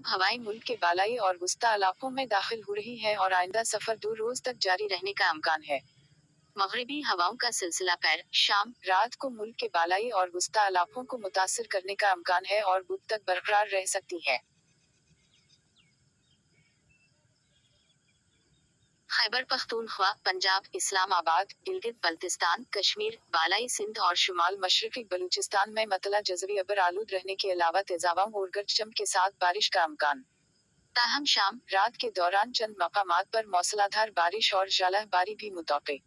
मकलूब हवाएं मुल्क के बालाई और वस्ता इलाकों में दाखिल हो रही है और आइंदा सफर 2 रोज तक जारी रहने का इम्कान है। मगरिबी हवाओं का सिलसिला पैर शाम रात को मुल्क के बालाई और वस्ता इलाकों को मुतासिर करने का इम्कान है और बुध तक बरकरार रह सकती है। खैबर पख्तूनख्वा, पंजाब, इस्लामाबाद, गिलगित बल्तिस्तान, कश्मीर, बालाई सिंध और शुमाल मशरकी बलूचिस्तान में मतला जज़वी अबर आलूद रहने के अलावा तेज हवाओं और गरज चमक के साथ बारिश का इम्कान। ताहम शाम रात के दौरान चंद मकामात पर मौसलाधार बारिश और जालहबारी भी मुतवक्के।